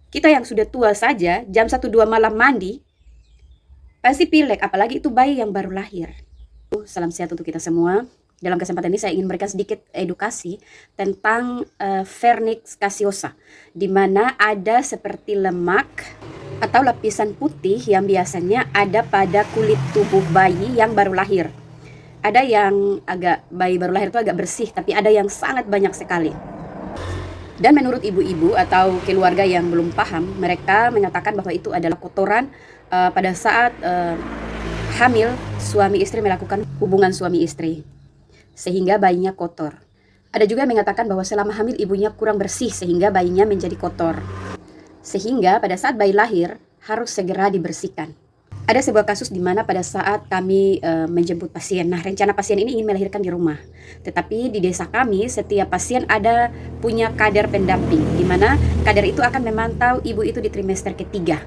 Kita yang sudah tua saja, jam 1-2 malam mandi, pasti pilek, apalagi itu bayi yang baru lahir. Salam sehat untuk kita semua. Dalam kesempatan ini saya ingin memberikan sedikit edukasi tentang Vernix caseosa, di mana ada seperti lemak atau lapisan putih yang biasanya ada pada kulit tubuh bayi yang baru lahir. Ada yang bayi baru lahir itu agak bersih, tapi ada yang sangat banyak sekali. Dan menurut ibu-ibu atau keluarga yang belum paham, mereka mengatakan bahwa itu adalah kotoran pada saat hamil suami istri melakukan hubungan suami istri, sehingga bayinya kotor. Ada juga yang mengatakan bahwa selama hamil ibunya kurang bersih sehingga bayinya menjadi kotor. Sehingga pada saat bayi lahir harus segera dibersihkan. Ada sebuah kasus di mana pada saat kami menjemput pasien. Nah, rencana pasien ini ingin melahirkan di rumah. Tetapi di desa kami setiap pasien ada punya kader pendamping, di mana kader itu akan memantau ibu itu di trimester ketiga.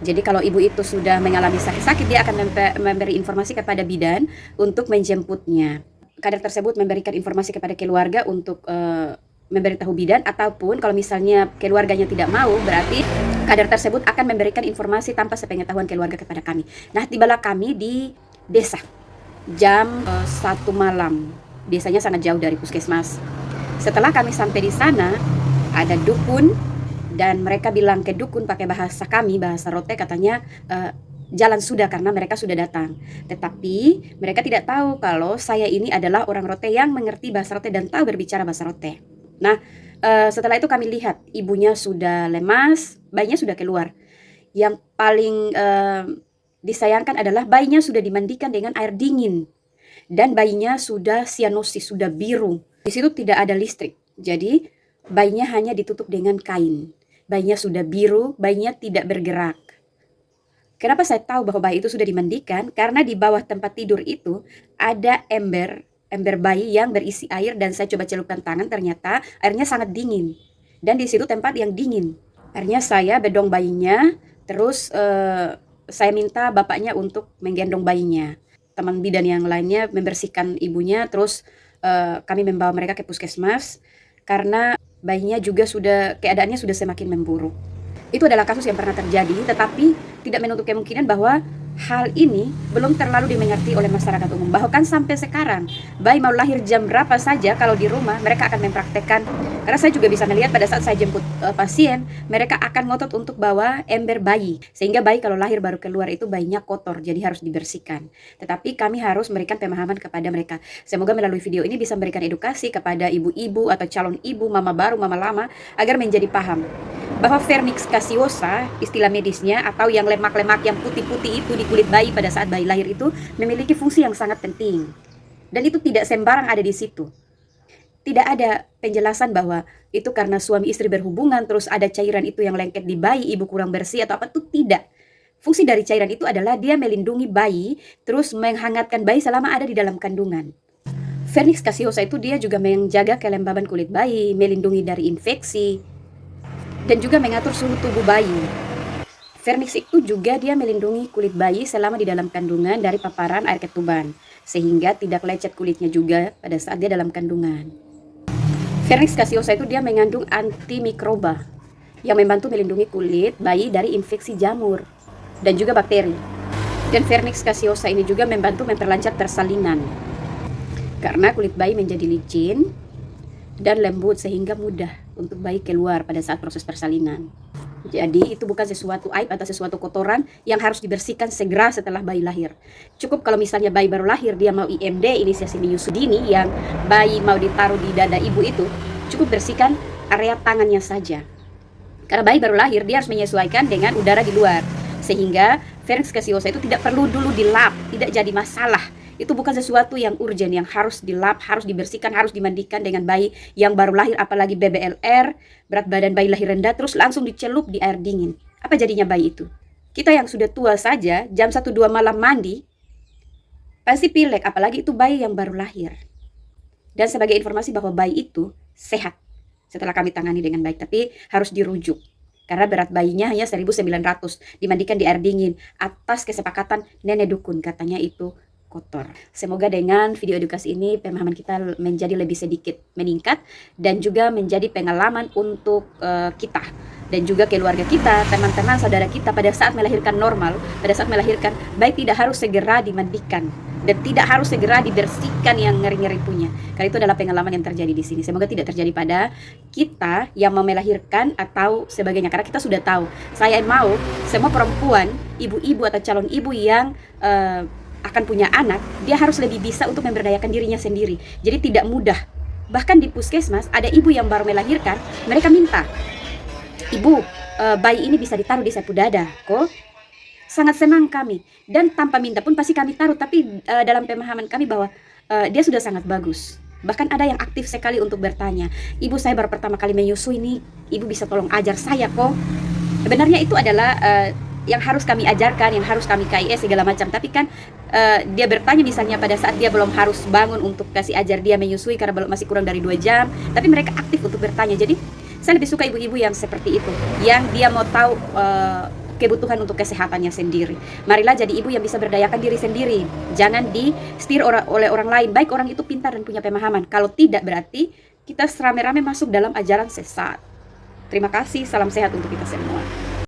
Jadi kalau ibu itu sudah mengalami sakit-sakit, dia akan memberi informasi kepada bidan untuk menjemputnya. Kader tersebut memberikan informasi kepada keluarga untuk memberitahu bidan, ataupun kalau misalnya keluarganya tidak mau, berarti kader tersebut akan memberikan informasi tanpa sepengetahuan keluarga kepada kami. Nah, tibalah kami di desa jam 1 malam. Desanya sangat jauh dari puskesmas. Setelah kami sampai di sana, ada dukun dan mereka bilang ke dukun pakai bahasa kami, bahasa Rote, katanya jalan sudah karena mereka sudah datang. Tetapi mereka tidak tahu kalau saya ini adalah orang Rote yang mengerti bahasa Rote dan tahu berbicara bahasa Rote. Nah, setelah itu kami lihat ibunya sudah lemas, bayinya sudah keluar. Yang paling disayangkan adalah bayinya sudah dimandikan dengan air dingin dan bayinya sudah sianosis, sudah biru. Di situ tidak ada listrik. Jadi bayinya hanya ditutup dengan kain. Bayinya sudah biru, bayinya tidak bergerak. Kenapa saya tahu bahwa bayi itu sudah dimandikan? Karena di bawah tempat tidur itu ada ember bayi yang berisi air, dan saya coba celupkan tangan, ternyata airnya sangat dingin. Dan di situ tempat yang dingin. Akhirnya saya bedong bayinya, terus saya minta bapaknya untuk menggendong bayinya. Teman bidan yang lainnya membersihkan ibunya, terus kami membawa mereka ke puskesmas karena bayinya juga keadaannya sudah semakin memburuk. Itu adalah kasus yang pernah terjadi, tetapi tidak menutup kemungkinan bahwa hal ini belum terlalu dimengerti oleh masyarakat umum. Bahkan sampai sekarang, bayi mau lahir jam berapa saja, kalau di rumah mereka akan mempraktekkan. Karena saya juga bisa melihat pada saat saya jemput pasien, mereka akan ngotot untuk bawa ember bayi. Sehingga bayi kalau lahir baru keluar itu bayinya kotor, jadi harus dibersihkan. Tetapi kami harus memberikan pemahaman kepada mereka. Semoga melalui video ini bisa memberikan edukasi kepada ibu-ibu atau calon ibu, mama baru, mama lama, agar menjadi paham bahwa Vernix caseosa, istilah medisnya, atau yang lemak-lemak yang putih-putih itu di kulit bayi pada saat bayi lahir itu memiliki fungsi yang sangat penting. Dan itu tidak sembarang ada di situ. Tidak ada penjelasan bahwa itu karena suami istri berhubungan terus ada cairan itu yang lengket di bayi, ibu kurang bersih atau apa, itu tidak. Fungsi dari cairan itu adalah dia melindungi bayi, terus menghangatkan bayi selama ada di dalam kandungan. Vernix caseosa itu dia juga menjaga kelembaban kulit bayi, melindungi dari infeksi, dan juga mengatur suhu tubuh bayi. Vernix itu juga dia melindungi kulit bayi selama di dalam kandungan dari paparan air ketuban, sehingga tidak lecet kulitnya juga pada saat dia dalam kandungan. Vernix caseosa itu dia mengandung antimikroba yang membantu melindungi kulit bayi dari infeksi jamur dan juga bakteri. Dan Vernix caseosa ini juga membantu memperlancar persalinan, karena kulit bayi menjadi licin dan lembut sehingga mudah untuk bayi keluar pada saat proses persalinan. Jadi itu bukan sesuatu aib atau sesuatu kotoran yang harus dibersihkan segera setelah bayi lahir. Cukup kalau misalnya bayi baru lahir, dia mau IMD, inisiasi menyusu dini, yang bayi mau ditaruh di dada ibu itu, cukup bersihkan area tangannya saja. Karena bayi baru lahir, dia harus menyesuaikan dengan udara di luar. Sehingga Vernix caseosa itu tidak perlu dulu dilap, tidak jadi masalah. Itu bukan sesuatu yang urgent, yang harus dilap, harus dibersihkan, harus dimandikan dengan bayi yang baru lahir, apalagi BBLR, berat badan bayi lahir rendah, terus langsung dicelup di air dingin. Apa jadinya bayi itu? Kita yang sudah tua saja, jam 1-2 malam mandi, pasti pilek, apalagi itu bayi yang baru lahir. Dan sebagai informasi bahwa bayi itu sehat setelah kami tangani dengan baik, tapi harus dirujuk. Karena berat bayinya hanya 1.900, dimandikan di air dingin, atas kesepakatan nenek dukun, katanya itu kotor. Semoga dengan video edukasi ini pemahaman kita menjadi lebih sedikit meningkat dan juga menjadi pengalaman untuk kita dan juga keluarga kita, teman-teman, saudara kita pada saat melahirkan normal, pada saat melahirkan, baik tidak harus segera dimandikan dan tidak harus segera dibersihkan yang ngeri-ngeri punya. Karena itu adalah pengalaman yang terjadi di sini. Semoga tidak terjadi pada kita yang mau melahirkan atau sebagainya. Karena kita sudah tahu, saya mau semua perempuan, ibu-ibu atau calon ibu yang akan punya anak, dia harus lebih bisa untuk memberdayakan dirinya sendiri. Jadi tidak mudah. Bahkan di puskesmas, ada ibu yang baru melahirkan, mereka minta, "Ibu, bayi ini bisa ditaruh di sapu dada, kok?" Sangat senang kami. Dan tanpa minta pun pasti kami taruh. Tapi dalam pemahaman kami bahwa dia sudah sangat bagus. Bahkan ada yang aktif sekali untuk bertanya, "Ibu, saya baru pertama kali menyusui nih. Ibu bisa tolong ajar saya, kok?" Sebenarnya itu adalah yang harus kami ajarkan, yang harus kami KIS segala macam. Tapi kan dia bertanya misalnya pada saat dia belum harus bangun untuk kasih ajar dia menyusui karena masih kurang dari 2 jam. Tapi mereka aktif untuk bertanya. Jadi saya lebih suka ibu-ibu yang seperti itu, yang dia mau tahu kebutuhan untuk kesehatannya sendiri. Marilah jadi ibu yang bisa berdayakan diri sendiri. Jangan di-setir oleh orang lain. Baik orang itu pintar dan punya pemahaman. Kalau tidak, berarti kita serame-rame masuk dalam ajaran sesat. Terima kasih, salam sehat untuk kita semua.